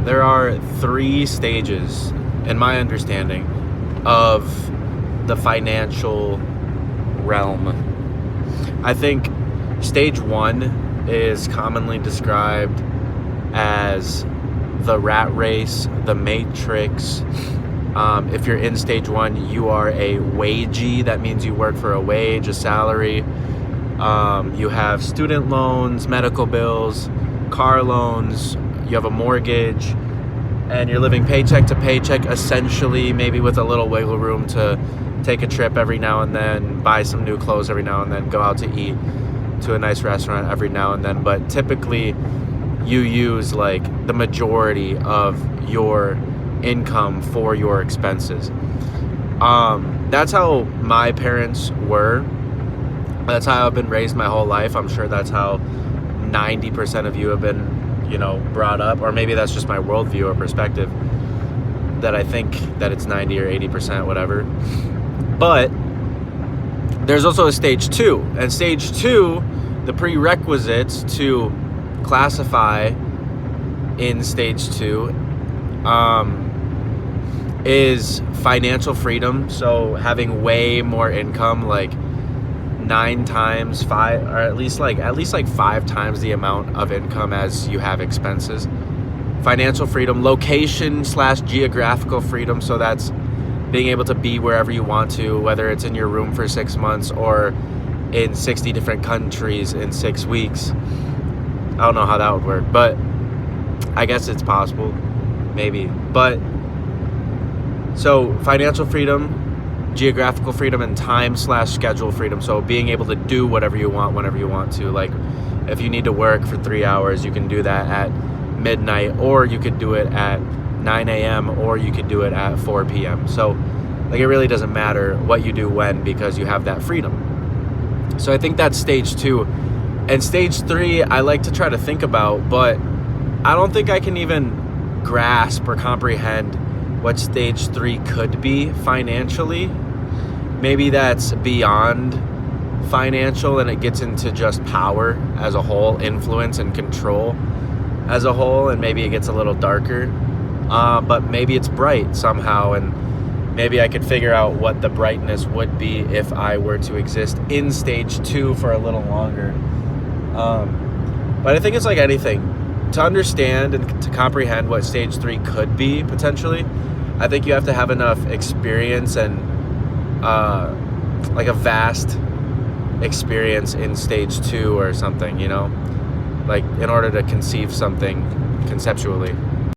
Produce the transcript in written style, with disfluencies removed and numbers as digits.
there are 3 stages, in my understanding, of the financial realm. I think stage 1 is commonly described as the rat race, the matrix. If you're in stage 1, you are a wagee. That means you work for a wage, a salary. You have student loans, medical bills, car loans, you have a mortgage, and you're living paycheck to paycheck, essentially, maybe with a little wiggle room to take a trip every now and then, buy some new clothes every now and then, go out to eat to a nice restaurant every now and then. But typically you use like the majority of your income for your expenses. That's how my parents were. That's how I've been raised my whole life. I'm sure that's how 90% of you have been, brought up, or maybe that's just my worldview or perspective, that I think that it's 90 or 80%, whatever. But there's also a stage 2, and stage 2, the prerequisites to classify in stage 2 is financial freedom. So having way more income, like 9 times 5, or at least like 5 times the amount of income as you have expenses. Financial freedom, location / geographical freedom. So that's being able to be wherever you want to, whether it's in your room for 6 months or in 60 different countries in 6 weeks. I don't know how that would work, but I guess it's possible, maybe. But so financial freedom, geographical freedom, and time / schedule freedom. So being able to do whatever you want whenever you want to. Like if you need to work for 3 hours, you can do that at midnight, or you could do it at 9 a.m. or you could do it at 4 p.m. So like it really doesn't matter what you do when, because you have that freedom. So I think that's stage 2. And stage 3 I like to try to think about, but I don't think I can even grasp or comprehend what stage 3 could be financially. Maybe that's beyond financial and it gets into just power as a whole, influence and control as a whole, and maybe it gets a little darker. But maybe it's bright somehow, and maybe I could figure out what the brightness would be if I were to exist in stage 2 for a little longer. But I think it's like anything. To understand and to comprehend what stage 3 could be potentially, I think you have to have enough experience and like a vast experience in stage 2 or something, like in order to conceive something conceptually.